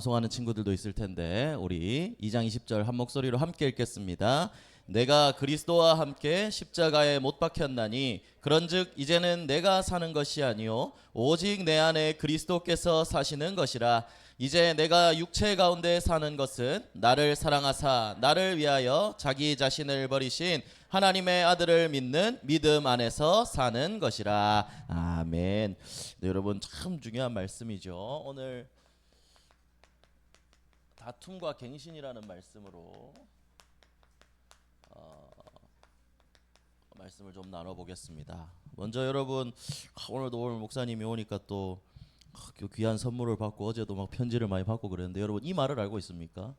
암송하는 친구들도 있을 텐데 우리 2장 20절 한 목소리로 함께 읽겠습니다. 내가 그리스도와 함께 십자가에 못 박혔나니 그런즉 이제는 내가 사는 것이 아니요 오직 내 안에 그리스도께서 사시는 것이라. 이제 내가 육체 가운데 사는 것은 나를 사랑하사 나를 위하여 자기 자신을 버리신 하나님의 아들을 믿는 믿음 안에서 사는 것이라. 아멘. 네, 여러분 참 중요한 말씀이죠. 오늘 다툼과 갱신이라는 말씀으로 말씀을 좀 나눠보겠습니다. 먼저 여러분, 오늘도 오늘 목사님이 오니까 또 귀한 선물을 받고 어제도 막 편지를 많이 받고 그랬는데 여러분 이 말을 알고 있습니까?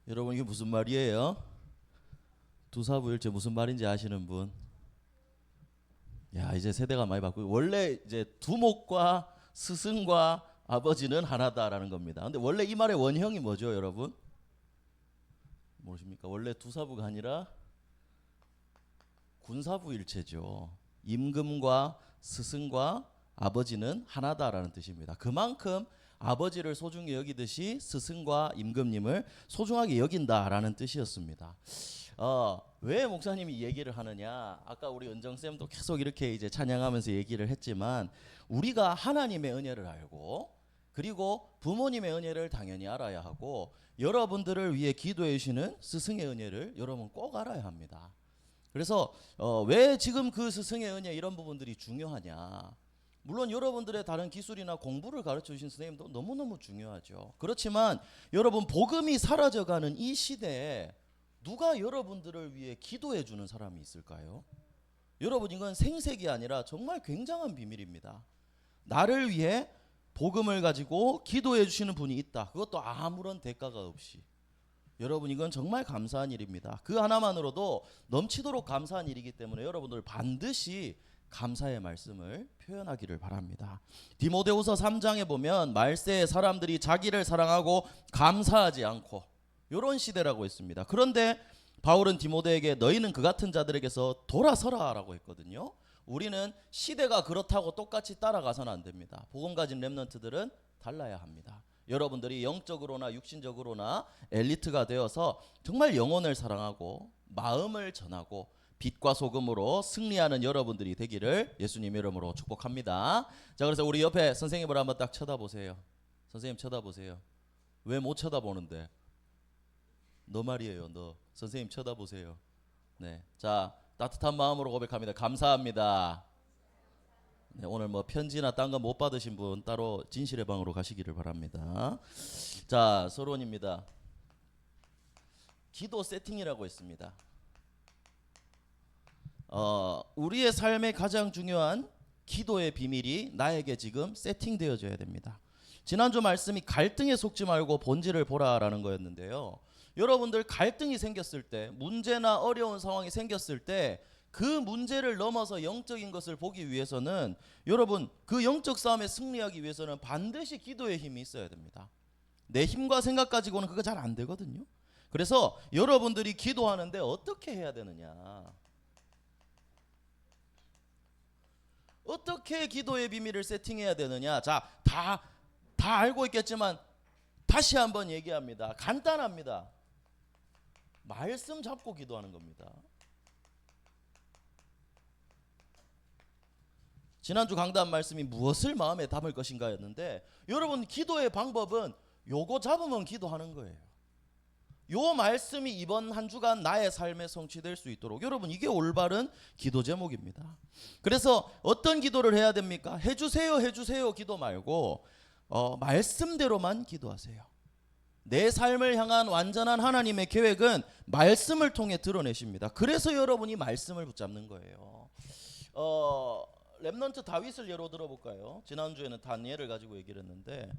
여러분 이게 무슨 말이에요? 두사부일체 무슨 말인지 아시는 분? 야, 이제 세대가 많이 바뀌고 원래 이제 두목과 스승과 아버지는 하나다라는 겁니다. 근데 원래 이 말의 원형이 뭐죠, 여러분? 모르십니까? 원래 두사부가 아니라 군사부일체죠. 임금과 스승과 아버지는 하나다라는 뜻입니다. 그만큼 아버지를 소중히 여기듯이 스승과 임금님을 소중하게 여긴다라는 뜻이었습니다. 왜 목사님이 이 얘기를 하느냐? 아까 우리 은정쌤도 계속 이렇게 이제 찬양하면서 얘기를 했지만 우리가 하나님의 은혜를 알고 그리고 부모님의 은혜를 당연히 알아야 하고 여러분들을 위해 기도해 주시는 스승의 은혜를 여러분 꼭 알아야 합니다. 그래서 왜 지금 그 스승의 은혜 이런 부분들이 중요하냐? 물론 여러분들의 다른 기술이나 공부를 가르쳐 주신 선생님도 너무너무 중요하죠. 그렇지만 여러분 복음이 사라져가는 이 시대에 누가 여러분들을 위해 기도해 주는 사람이 있을까요? 여러분 이건 생색이 아니라 정말 굉장한 비밀입니다. 나를 위해 복음을 가지고 기도해 주시는 분이 있다. 그것도 아무런 대가가 없이. 여러분 이건 정말 감사한 일입니다. 그 하나만으로도 넘치도록 감사한 일이기 때문에 여러분들 반드시 감사의 말씀을 표현하기를 바랍니다. 디모데후서 3장에 보면 말세에 사람들이 자기를 사랑하고 감사하지 않고 이런 시대라고 했습니다. 그런데 바울은 디모데에게 너희는 그 같은 자들에게서 돌아서라 라고 했거든요. 우리는 시대가 그렇다고 똑같이 따라가서는 안 됩니다. 복음 가진 렘넌트들은 달라야 합니다. 여러분들이 영적으로나 육신적으로나 엘리트가 되어서 정말 영혼을 사랑하고 마음을 전하고 빛과 소금으로 승리하는 여러분들이 되기를 예수님 이름으로 축복합니다. 자, 그래서 우리 옆에 선생님을 한번 딱 쳐다보세요. 선생님 쳐다보세요. 왜 못 쳐다보는데? 너 말이에요. 너 선생님 쳐다보세요. 네, 자 따뜻한 마음으로 고백합니다. 감사합니다. 네, 오늘 뭐 편지나 딴 거 못 받으신 분 따로 진실의 방으로 가시기를 바랍니다. 자, 서론입니다. 기도 세팅이라고 했습니다. 우리의 삶의 가장 중요한 기도의 비밀이 나에게 지금 세팅되어져야 됩니다. 지난주 말씀이 갈등에 속지 말고 본질을 보라라는 거였는데요. 여러분들 갈등이 생겼을 때, 문제나 어려운 상황이 생겼을 때 그 문제를 넘어서 영적인 것을 보기 위해서는 여러분 그 영적 싸움에 승리하기 위해서는 반드시 기도의 힘이 있어야 됩니다. 내 힘과 생각 가지고는 그거 잘 안 되거든요. 그래서 여러분들이 기도하는데 어떻게 해야 되느냐? 어떻게 기도의 비밀을 세팅해야 되느냐? 자, 다 알고 있겠지만 다시 한번 얘기합니다. 간단합니다. 말씀 잡고 기도하는 겁니다. 지난주 강단 말씀이 무엇을 마음에 담을 것인가 였는데 여러분 기도의 방법은 요거 잡으면 기도하는 거예요. 요 말씀이 이번 한 주간 나의 삶에 성취될 수 있도록 여러분 이게 올바른 기도 제목입니다. 그래서 어떤 기도를 해야 됩니까? 해주세요 기도 말고 말씀대로만 기도하세요. 내 삶을 향한 완전한 하나님의 계획은 말씀을 통해 드러내십니다. 그래서 여러분이 말씀을 붙잡는 거예요. 렘넌트 다윗을 예로 들어볼까요? 지난주에는 다니엘을 가지고 얘기를 했는데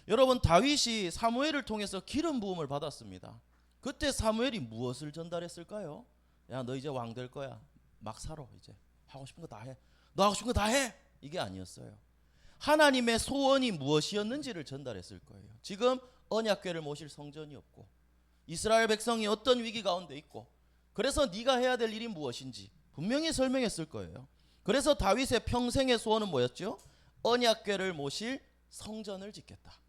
여러분 다윗이 사무엘을 통해서 기름 부음을 받았습니다. 그때 사무엘이 무엇을 전달했을까요? 야, 너 이제 왕 될 거야. 막 살아 이제. 하고 싶은 거 다 해. 너 하고 싶은 거 다 해. 이게 아니었어요. 하나님의 소원이 무엇이었는지를 전달했을 거예요. 지금 언약궤를 모실 성전이 없고 이스라엘 백성이 어떤 위기 가운데 있고 그래서 네가 해야 될 일이 무엇인지 분명히 설명했을 거예요. 그래서 다윗의 평생의 소원은 뭐였죠? 언약궤를 모실 성전을 짓겠다.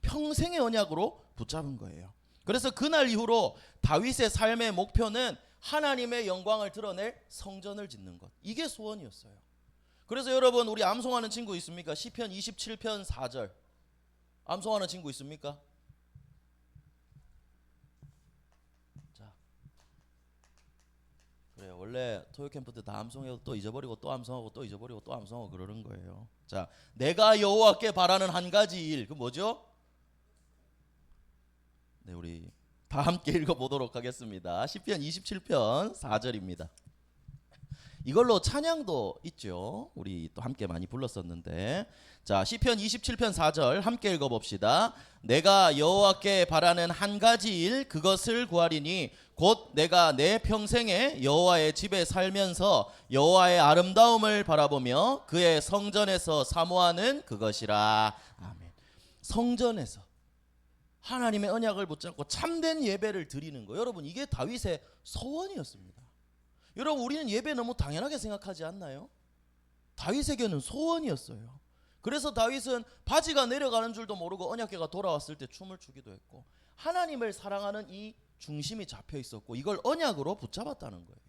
평생의 언약으로 붙잡은 거예요. 그래서 그날 이후로 다윗의 삶의 목표는 하나님의 영광을 드러낼 성전을 짓는 것. 이게 소원이었어요. 그래서 여러분, 우리 암송하는 친구 있습니까? 시편 27편 4절. 암송하는 친구 있습니까? 자, 그래요. 원래 토요 캠프 때 다 암송해도 또 잊어버리고 또 암송하고 또 잊어버리고 또 암송하고 그러는 거예요. 자, 내가 여호와께 바라는 한 가지 일. 그 뭐죠? 네, 우리 다 함께 읽어보도록 하겠습니다. 시편 27편 4절입니다. 이걸로 찬양도 있죠. 우리 또 함께 많이 불렀었는데, 자, 시편 27편 4절 함께 읽어봅시다. 내가 여호와께 바라는 한 가지 일, 그것을 구하리니 곧 내가 내 평생에 여호와의 집에 살면서 여호와의 아름다움을 바라보며 그의 성전에서 사모하는 그것이라. 아멘. 성전에서 하나님의 언약을 붙잡고 참된 예배를 드리는 거, 여러분, 이게 다윗의 소원이었습니다. 여러분, 우리는 예배 너무 당연하게 생각하지 않나요? 다윗에게는 소원이었어요. 그래서 다윗은 바지가 내려가는 줄도 모르고 언약궤가 돌아왔을 때 춤을 추기도 했고, 하나님을 사랑하는 이 중심이 잡혀 있었고, 이걸 언약으로 붙잡았다는 거예요.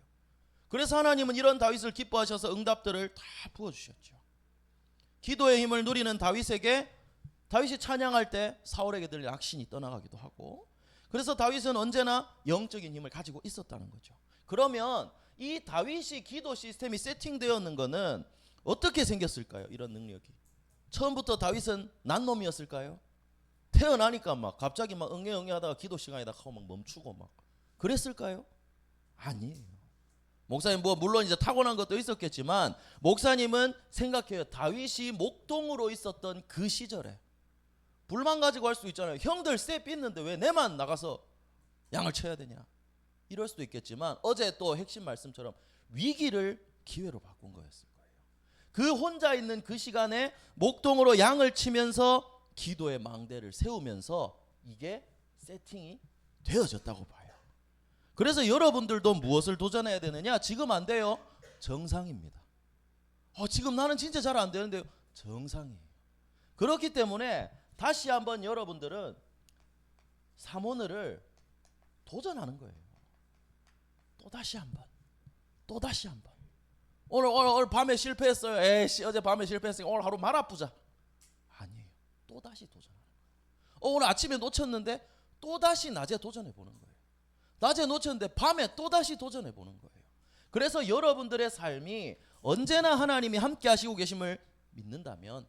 그래서 하나님은 이런 다윗을 기뻐하셔서 응답들을 다 부어주셨죠. 기도의 힘을 누리는 다윗에게, 다윗이 찬양할 때 사울에게 들린 악신이 떠나가기도 하고, 그래서 다윗은 언제나 영적인 힘을 가지고 있었다는 거죠. 그러면 이 다윗이 기도 시스템이 세팅되었는 거는 어떻게 생겼을까요? 이런 능력이 처음부터 다윗은 난 놈이었을까요? 태어나니까 막 갑자기 막 응애 하다가 기도 시간이다 하고 막 멈추고 막 그랬을까요? 아니에요. 목사님 뭐 물론 이제 타고난 것도 있었겠지만, 목사님은 생각해요. 다윗이 목동으로 있었던 그 시절에 불만 가지고 할 수 있잖아요. 형들 쎄 삐는데 왜 내만 나가서 양을 쳐야 되냐, 이럴 수도 있겠지만, 어제 또 핵심 말씀처럼 위기를 기회로 바꾼 거였을 거예요. 그 혼자 있는 그 시간에 목동으로 양을 치면서 기도의 망대를 세우면서 이게 세팅이 되어졌다고 봐요. 그래서 여러분들도 무엇을 도전해야 되느냐? 지금 안 돼요. 정상입니다. 지금 나는 진짜 잘 안 되는데요. 정상이에요. 그렇기 때문에 다시 한번 여러분들은 사모늘을 도전하는 거예요. 또다시 한번, 또다시 한번. 오늘 밤에 실패했어요. 에이씨, 어제 밤에 실패했으니까 오늘 하루 말 아프자. 아니에요. 또다시 도전하는 거예요. 오늘 아침에 놓쳤는데 또다시 낮에 도전해 보는 거예요. 낮에 놓쳤는데 밤에 또다시 도전해 보는 거예요. 그래서 여러분들의 삶이 언제나 하나님이 함께 하시고 계심을 믿는다면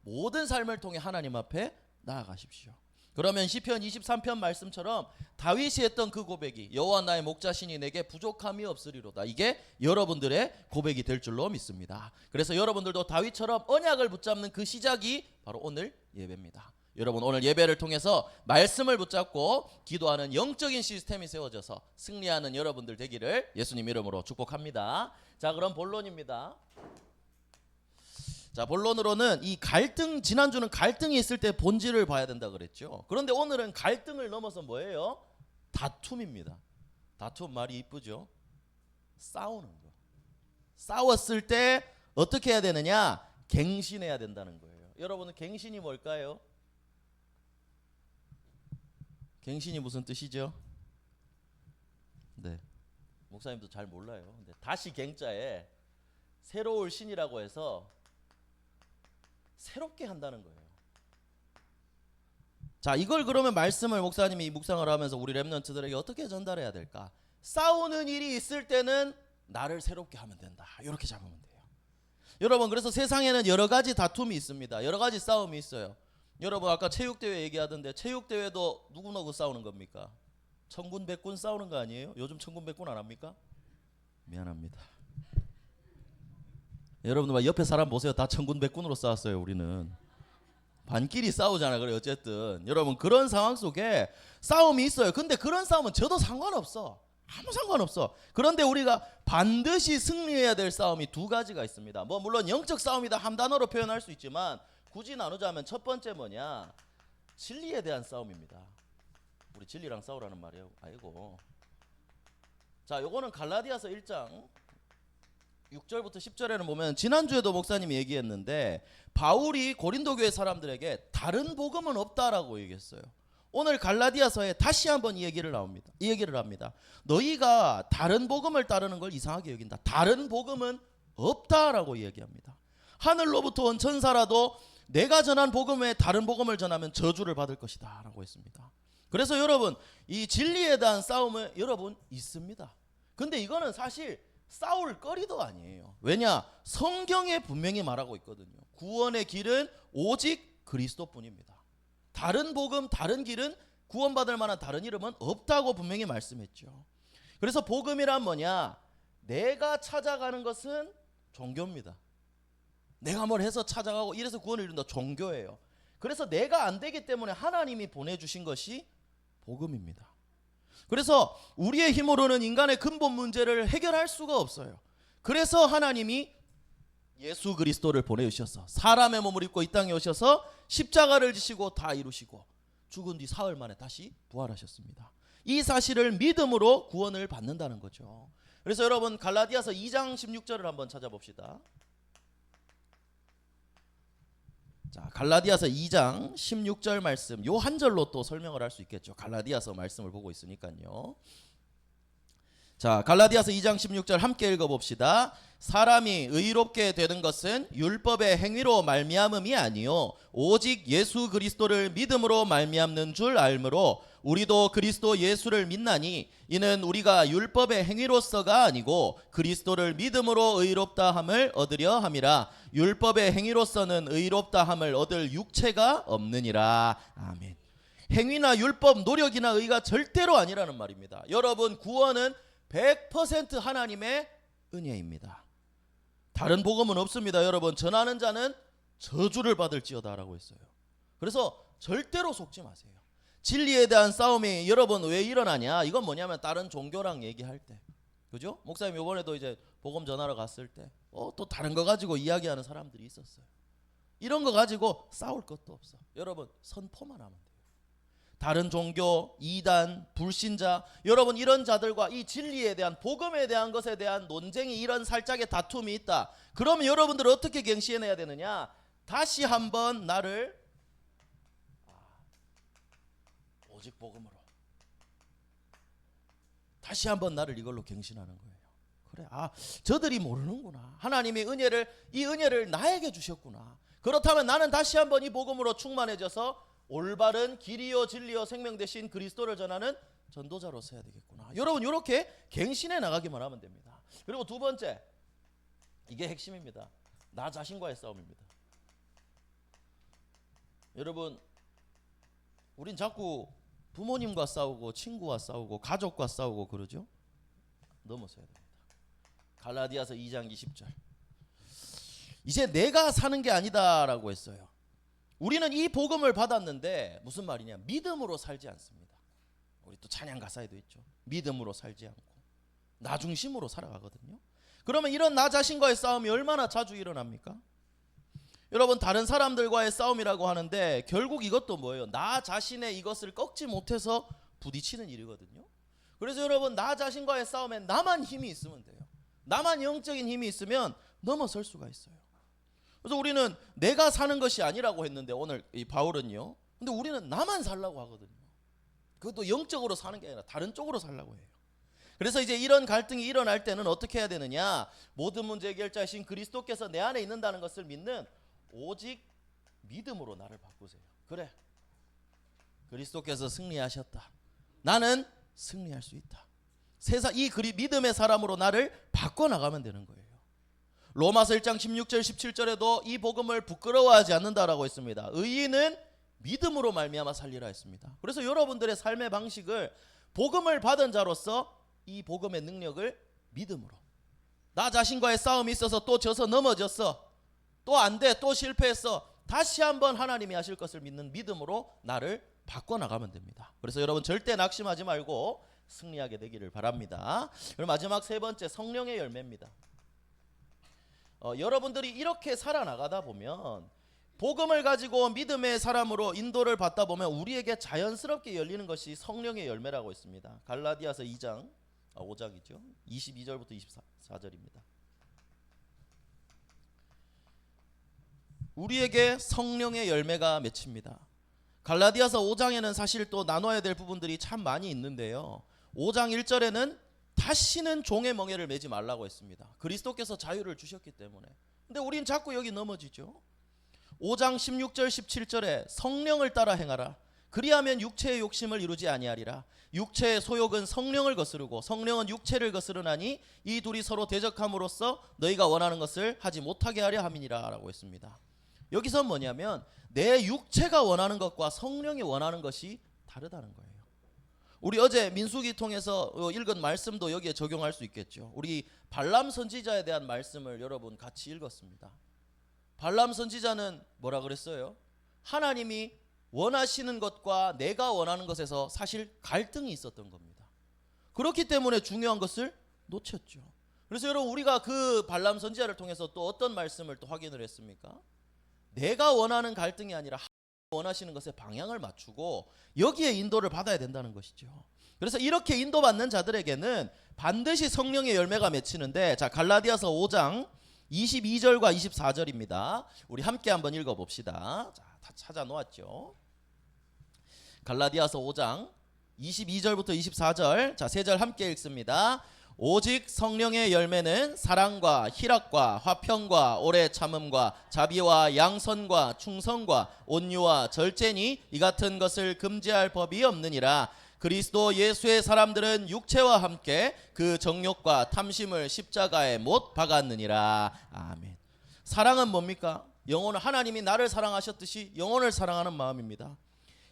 모든 삶을 통해 하나님 앞에 나아가십시오. 그러면 시편 23편 말씀처럼 다윗이 했던 그 고백이, 여호와 나의 목자시니 내게 부족함이 없으리로다, 이게 여러분들의 고백이 될 줄로 믿습니다. 그래서 여러분들도 다윗처럼 언약을 붙잡는 그 시작이 바로 오늘 예배입니다. 여러분, 오늘 예배를 통해서 말씀을 붙잡고 기도하는 영적인 시스템이 세워져서 승리하는 여러분들 되기를 예수님 이름으로 축복합니다. 자, 그럼 본론입니다. 자, 본론으로는 이 갈등, 지난주는 갈등이 있을 때 본질을 봐야 된다 그랬죠. 그런데 오늘은 갈등을 넘어서 뭐예요? 다툼입니다. 다툼, 말이 이쁘죠? 싸우는 거. 싸웠을 때 어떻게 해야 되느냐? 갱신해야 된다는 거예요. 여러분은 갱신이 뭘까요? 갱신이 무슨 뜻이죠? 네, 목사님도 잘 몰라요. 근데 다시 갱자에 새로울 신이라고 해서 새롭게 한다는 거예요. 자, 이걸 그러면 말씀을 목사님이 묵상을 하면서 우리 렘넌트들에게 어떻게 전달해야 될까? 싸우는 일이 있을 때는 나를 새롭게 하면 된다, 이렇게 잡으면 돼요. 여러분, 그래서 세상에는 여러 가지 다툼이 있습니다. 여러 가지 싸움이 있어요. 여러분, 아까 체육대회 얘기하던데 체육대회도 누구누구 싸우는 겁니까? 천군 백군 싸우는 거 아니에요? 요즘 천군 백군 안 합니까? 미안합니다. 여러분들 옆에 사람 보세요. 다 천군 백군으로 싸웠어요. 우리는 반끼리 싸우잖아요. 그래, 어쨌든 여러분, 그런 상황 속에 싸움이 있어요. 근데 그런 싸움은 저도 상관없어. 아무 상관없어. 그런데 우리가 반드시 승리해야 될 싸움이 두 가지가 있습니다. 뭐 물론 영적 싸움이다 한 단어로 표현할 수 있지만, 굳이 나누자면 첫 번째 뭐냐? 진리에 대한 싸움입니다. 우리 진리랑 싸우라는 말이에요. 아이고. 자, 요거는 갈라디아서 1장 6절부터 10절에는 보면 지난주에도 목사님이 얘기했는데 바울이 고린도 교회 사람들에게 다른 복음은 없다라고 얘기했어요. 오늘 갈라디아서에 다시 한번 이 얘기를 합니다. 너희가 다른 복음을 따르는 걸 이상하게 여긴다. 다른 복음은 없다라고 얘기합니다. 하늘로부터 온 천사라도 내가 전한 복음 외에 다른 복음을 전하면 저주를 받을 것이다 라고 했습니다. 그래서 여러분, 이 진리에 대한 싸움은 여러분 있습니다. 근데 이거는 사실 싸울 거리도 아니에요. 왜냐? 성경에 분명히 말하고 있거든요. 구원의 길은 오직 그리스도뿐입니다. 다른 복음, 다른 길은 구원받을 만한 다른 이름은 없다고 분명히 말씀했죠. 그래서 복음이란 뭐냐? 내가 찾아가는 것은 종교입니다. 내가 뭘 해서 찾아가고 이래서 구원을 이룬다. 종교예요. 그래서 내가 안 되기 때문에 하나님이 보내주신 것이 복음입니다. 그래서 우리의 힘으로는 인간의 근본 문제를 해결할 수가 없어요. 그래서 하나님이 예수 그리스도를 보내주셔서 사람의 몸을 입고 이 땅에 오셔서 십자가를 지시고 다 이루시고 죽은 뒤 사흘 만에 다시 부활하셨습니다. 이 사실을 믿음으로 구원을 받는다는 거죠. 그래서 여러분 갈라디아서 2장 16절을 한번 찾아봅시다. 자, 갈라디아서 2장 16절 말씀, 요 한 절로 또 설명을 할 수 있겠죠. 갈라디아서 말씀을 보고 있으니까요. 자, 갈라디아서 2장 16절 함께 읽어봅시다. 사람이 의롭게 되는 것은 율법의 행위로 말미암음이 아니요 오직 예수 그리스도를 믿음으로 말미암는 줄 알므로 우리도 그리스도 예수를 믿나니 이는 우리가 율법의 행위로서가 아니고 그리스도를 믿음으로 의롭다 함을 얻으려 함이라. 율법의 행위로서는 의롭다 함을 얻을 육체가 없느니라. 아멘. 행위나 율법, 노력이나 의가 절대로 아니라는 말입니다. 여러분, 구원은 100% 하나님의 은혜입니다. 다른 복음은 없습니다. 여러분, 전하는 자는 저주를 받을지어다 라고 했어요. 그래서 절대로 속지 마세요. 진리에 대한 싸움이 여러분 왜 일어나냐? 이건 뭐냐면 다른 종교랑 얘기할 때, 그죠? 목사님 이번에도 이제 복음 전하러 갔을 때 또 다른 거 가지고 이야기하는 사람들이 있었어요. 이런 거 가지고 싸울 것도 없어. 여러분 선포만 하면 돼요. 다른 종교, 이단, 불신자, 여러분 이런 자들과 이 진리에 대한, 복음에 대한 것에 대한 논쟁이, 이런 살짝의 다툼이 있다. 그러면 여러분들은 어떻게 갱신해야 되느냐? 다시 한번 나를 오직 복음으로, 다시 한번 나를 이걸로 갱신하는 거예요. 그래, 저들이 모르는구나. 하나님의 은혜를, 이 은혜를 나에게 주셨구나. 그렇다면 나는 다시 한번 이 복음으로 충만해져서 올바른 길이요 진리요 생명 되신 그리스도를 전하는 전도자로서 해야 되겠구나. 여러분 이렇게 갱신해 나가기만 하면 됩니다. 그리고 두 번째, 이게 핵심입니다. 나 자신과의 싸움입니다. 여러분, 우린 자꾸 부모님과 싸우고 친구와 싸우고 가족과 싸우고 그러죠. 넘어서야 됩니다. 갈라디아서 2장 20절, 이제 내가 사는 게 아니다라고 했어요. 우리는 이 복음을 받았는데 무슨 말이냐? 믿음으로 살지 않습니다. 우리 또 찬양 가사에도 있죠. 믿음으로 살지 않고 나 중심으로 살아가거든요. 그러면 이런 나 자신과의 싸움이 얼마나 자주 일어납니까? 여러분, 다른 사람들과의 싸움이라고 하는데 결국 이것도 뭐예요? 나 자신의 이것을 꺾지 못해서 부딪히는 일이거든요. 그래서 여러분, 나 자신과의 싸움에 나만 힘이 있으면 돼요. 나만 영적인 힘이 있으면 넘어설 수가 있어요. 그래서 우리는 내가 사는 것이 아니라고 했는데 오늘 이 바울은요, 근데 우리는 나만 살라고 하거든요. 그것도 영적으로 사는 게 아니라 다른 쪽으로 살라고 해요. 그래서 이제 이런 갈등이 일어날 때는 어떻게 해야 되느냐? 모든 문제 해결자이신 그리스도께서 내 안에 있는다는 것을 믿는 오직 믿음으로 나를 바꾸세요. 그래, 그리스도께서 승리하셨다. 나는 승리할 수 있다. 이 믿음의 사람으로 나를 바꿔나가면 되는 거예요. 로마서 1장 16절 17절에도 이 복음을 부끄러워하지 않는다라고 했습니다. 의인은 믿음으로 말미암아 살리라 했습니다. 그래서 여러분들의 삶의 방식을 복음을 받은 자로서 이 복음의 능력을 믿음으로, 나 자신과의 싸움이 있어서 또 져서 넘어졌어, 또 안 돼, 또 실패했어, 다시 한번 하나님이 하실 것을 믿는 믿음으로 나를 바꿔나가면 됩니다. 그래서 여러분 절대 낙심하지 말고 승리하게 되기를 바랍니다. 그리고 마지막 세 번째, 성령의 열매입니다. 여러분들이 이렇게 살아나가다 보면, 복음을 가지고 믿음의 사람으로 인도를 받다 보면 우리에게 자연스럽게 열리는 것이 성령의 열매라고 했습니다. 갈라디아서 5장이죠. 22절부터 24절입니다. 우리에게 성령의 열매가 맺힙니다. 갈라디아서 5장에는 사실 또 나눠야 될 부분들이 참 많이 있는데요. 5장 1절에는 다시는 종의 멍에를 매지 말라고 했습니다. 그리스도께서 자유를 주셨기 때문에. 근데 우린 자꾸 여기 넘어지죠. 5장 16절 17절에 성령을 따라 행하라. 그리하면 육체의 욕심을 이루지 아니하리라. 육체의 소욕은 성령을 거스르고 성령은 육체를 거스르나니 이 둘이 서로 대적함으로써 너희가 원하는 것을 하지 못하게 하려 함이니라 라고 했습니다. 여기서 뭐냐면 내 육체가 원하는 것과 성령이 원하는 것이 다르다는 거예요. 우리 어제 민수기 통해서 읽은 말씀도 여기에 적용할 수 있겠죠. 우리 발람 선지자에 대한 말씀을 여러분 같이 읽었습니다. 발람 선지자는 뭐라 그랬어요? 하나님이 원하시는 것과 내가 원하는 것에서 사실 갈등이 있었던 겁니다. 그렇기 때문에 중요한 것을 놓쳤죠. 그래서 여러분 우리가 그 발람 선지자를 통해서 또 어떤 말씀을 또 확인을 했습니까? 내가 원하는 갈등이 아니라 하나님이 원하시는 것에 방향을 맞추고 여기에 인도를 받아야 된다는 것이죠. 그래서 이렇게 인도받는 자들에게는 반드시 성령의 열매가 맺히는데, 자 갈라디아서 5장 22절과 24절입니다. 우리 함께 한번 읽어봅시다. 자, 다 찾아놓았죠. 갈라디아서 5장 22절부터 24절, 자, 3절 함께 읽습니다. 오직 성령의 열매는 사랑과 희락과 화평과 오래 참음과 자비와 양선과 충성과 온유와 절제니 이 같은 것을 금지할 법이 없느니라. 그리스도 예수의 사람들은 육체와 함께 그 정욕과 탐심을 십자가에 못 박았느니라. 아멘. 사랑은 뭡니까? 영혼을, 하나님이 나를 사랑하셨듯이 영혼을 사랑하는 마음입니다.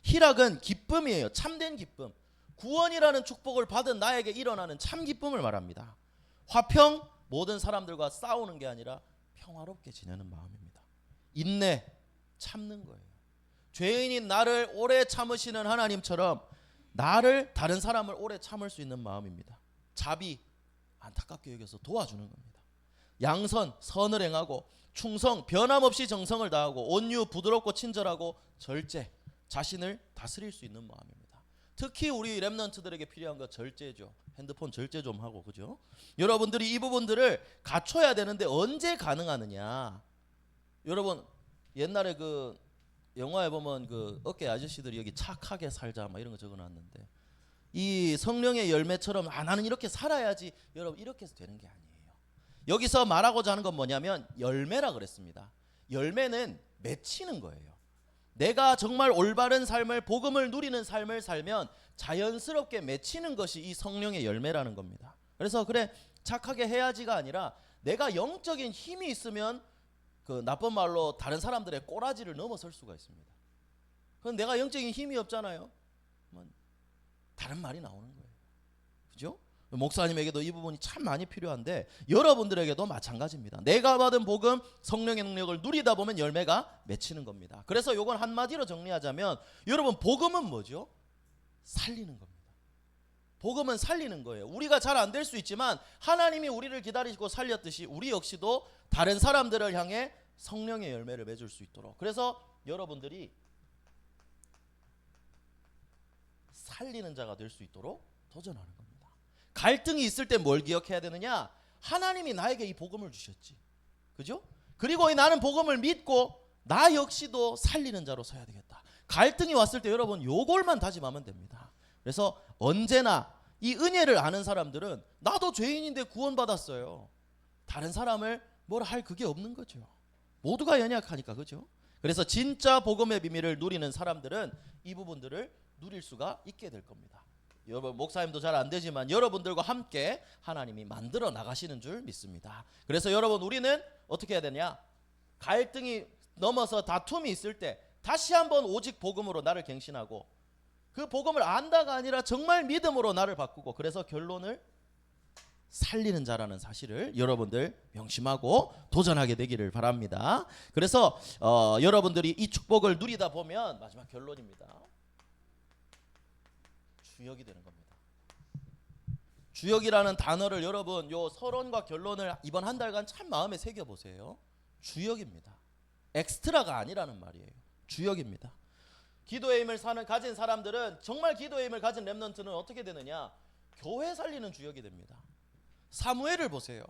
희락은 기쁨이에요. 참된 기쁨. 구원이라는 축복을 받은 나에게 일어나는 참 기쁨을 말합니다. 화평, 모든 사람들과 싸우는 게 아니라 평화롭게 지내는 마음입니다. 인내, 참는 거예요. 죄인인 나를 오래 참으시는 하나님처럼 나를, 다른 사람을 오래 참을 수 있는 마음입니다. 자비, 안타깝게 여겨서 도와주는 겁니다. 양선, 선을 행하고, 충성, 변함없이 정성을 다하고, 온유, 부드럽고 친절하고, 절제, 자신을 다스릴 수 있는 마음입니다. 특히 우리 렘넌트들에게 필요한 거 절제죠. 핸드폰 절제 좀 하고, 그죠? 여러분들이 이 부분들을 갖춰야 되는데 언제 가능하느냐? 여러분 옛날에 그 영화에 보면 그 어깨 아저씨들이 여기 착하게 살자 막 이런 거 적어놨는데, 이 성령의 열매처럼 나는 이렇게 살아야지, 여러분 이렇게 해서 되는 게 아니에요. 여기서 말하고자 하는 건 뭐냐면 열매라 그랬습니다. 열매는 맺히는 거예요. 내가 정말 올바른 삶을, 복음을 누리는 삶을 살면 자연스럽게 맺히는 것이 이 성령의 열매라는 겁니다. 그래서 그래 착하게 해야지가 아니라 내가 영적인 힘이 있으면 그 나쁜 말로 다른 사람들의 꼬라지를 넘어설 수가 있습니다. 그럼 내가 영적인 힘이 없잖아요. 다른 말이 나오는 거예요. 그죠? 목사님에게도 이 부분이 참 많이 필요한데 여러분들에게도 마찬가지입니다. 내가 받은 복음, 성령의 능력을 누리다 보면 열매가 맺히는 겁니다. 그래서 이건 한마디로 정리하자면 여러분 복음은 뭐죠? 살리는 겁니다. 복음은 살리는 거예요. 우리가 잘 안 될 수 있지만 하나님이 우리를 기다리시고 살렸듯이 우리 역시도 다른 사람들을 향해 성령의 열매를 맺을 수 있도록, 그래서 여러분들이 살리는 자가 될 수 있도록 도전하는 겁니다. 갈등이 있을 때 뭘 기억해야 되느냐? 하나님이 나에게 이 복음을 주셨지, 그죠? 그리고 나는 복음을 믿고 나 역시도 살리는 자로 서야 되겠다. 갈등이 왔을 때 여러분 요걸만 다짐하면 됩니다. 그래서 언제나 이 은혜를 아는 사람들은 나도 죄인인데 구원받았어요. 다른 사람을 뭘 할 그게 없는 거죠. 모두가 연약하니까, 그죠? 그래서 진짜 복음의 비밀을 누리는 사람들은 이 부분들을 누릴 수가 있게 될 겁니다. 여러분 목사님도 잘 안 되지만 여러분들과 함께 하나님이 만들어 나가시는 줄 믿습니다. 그래서 여러분 우리는 어떻게 해야 되냐? 갈등이 넘어서 다툼이 있을 때 다시 한번 오직 복음으로 나를 갱신하고, 그 복음을 안다가 아니라 정말 믿음으로 나를 바꾸고, 그래서 결론을 살리는 자라는 사실을 여러분들 명심하고 도전하게 되기를 바랍니다. 그래서 여러분들이 이 축복을 누리다 보면 마지막 결론입니다. 주역이 되는 겁니다. 주역이라는 단어를 여러분 요 서론과 결론을 이번 한 달간 참 마음에 새겨 보세요. 주역입니다. 엑스트라가 아니라는 말이에요. 주역입니다. 기도의 힘을 가진 사람들은, 정말 기도의 힘을 가진 렘넌트는 어떻게 되느냐? 교회 살리는 주역이 됩니다. 사무엘을 보세요.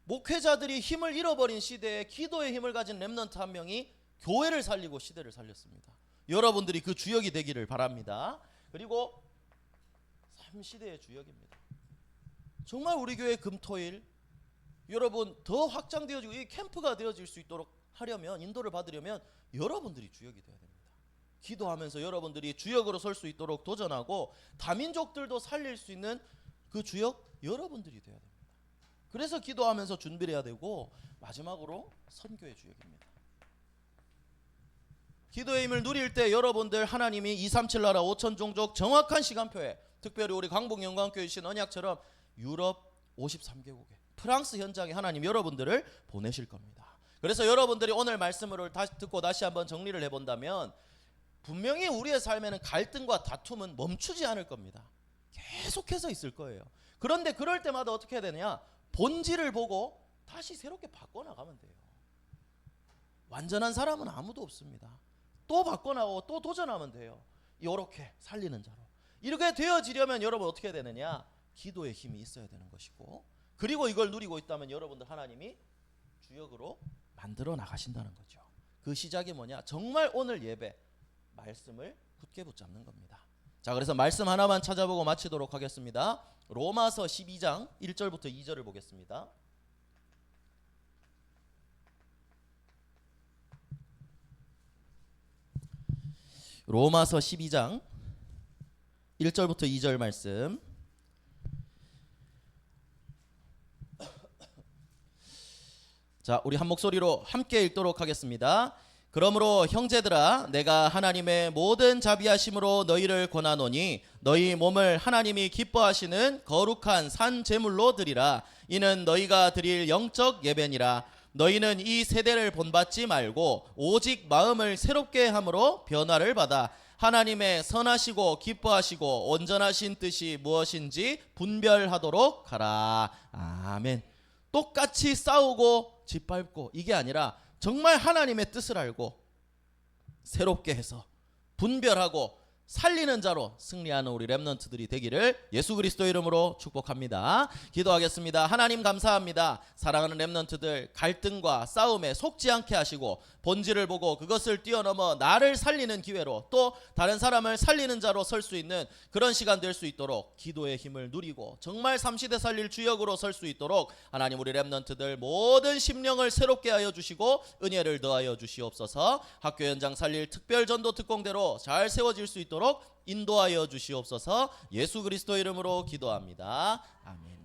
목회자들이 힘을 잃어버린 시대에 기도의 힘을 가진 렘넌트 한 명이 교회를 살리고 시대를 살렸습니다. 여러분들이 그 주역이 되기를 바랍니다. 그리고 삶시대의 주역입니다. 정말 우리 교회 금토일 여러분 더 확장되어지고 이 캠프가 되어질 수 있도록 하려면, 인도를 받으려면 여러분들이 주역이 되어야 됩니다. 기도하면서 여러분들이 주역으로 설 수 있도록 도전하고 다민족들도 살릴 수 있는 그 주역 여러분들이 되어야 됩니다. 그래서 기도하면서 준비를 해야 되고, 마지막으로 선교의 주역입니다. 기도의 힘을 누릴 때 여러분들 하나님이 237 나라 5천 종족 정확한 시간표에, 특별히 우리 강북 영광교회 신 언약처럼 유럽 53개국에, 프랑스 현장에 하나님 여러분들을 보내실 겁니다. 그래서 여러분들이 오늘 말씀을 다시 듣고 다시 한번 정리를 해본다면, 분명히 우리의 삶에는 갈등과 다툼은 멈추지 않을 겁니다. 계속해서 있을 거예요. 그런데 그럴 때마다 어떻게 해야 되느냐? 본질을 보고 다시 새롭게 바꿔나가면 돼요. 완전한 사람은 아무도 없습니다. 또 바꿔나가고 또 도전하면 돼요. 이렇게 살리는 자로. 이렇게 되어지려면 여러분 어떻게 해야 되느냐? 기도의 힘이 있어야 되는 것이고, 그리고 이걸 누리고 있다면 여러분들 하나님이 주역으로 만들어 나가신다는 거죠. 그 시작이 뭐냐? 정말 오늘 예배 말씀을 굳게 붙잡는 겁니다. 자, 그래서 말씀 하나만 찾아보고 마치도록 하겠습니다. 로마서 12장 1절부터 2절을 보겠습니다. 로마서 12장 1절부터 2절 말씀. 자, 우리 한 목소리로 함께 읽도록 하겠습니다. 그러므로 형제들아, 내가 하나님의 모든 자비하심으로 너희를 권하노니 너희 몸을 하나님이 기뻐하시는 거룩한 산 제물로 드리라. 이는 너희가 드릴 영적 예배니라. 너희는 이 세대를 본받지 말고 오직 마음을 새롭게 함으로 변화를 받아 하나님의 선하시고 기뻐하시고 온전하신 뜻이 무엇인지 분별하도록 하라. 아멘. 똑같이 싸우고 짓밟고 이게 아니라 정말 하나님의 뜻을 알고 새롭게 해서 분별하고 살리는 자로 승리하는 우리 렘넌트들이 되기를 예수 그리스도 이름으로 축복합니다. 기도하겠습니다. 하나님 감사합니다. 사랑하는 렘넌트들, 갈등과 싸움에 속지 않게 하시고 본질을 보고 그것을 뛰어넘어 나를 살리는 기회로, 또 다른 사람을 살리는 자로 설 수 있는 그런 시간 될 수 있도록 기도의 힘을 누리고 정말 삼시대 살릴 주역으로 설 수 있도록 하나님 우리 렘넌트들 모든 심령을 새롭게 하여 주시고 은혜를 더하여 주시옵소서. 학교 현장 살릴 특별 전도 특공대로 잘 세워질 수 있도록 인도하여 주시옵소서. 예수 그리스도 이름으로 기도합니다. 아멘.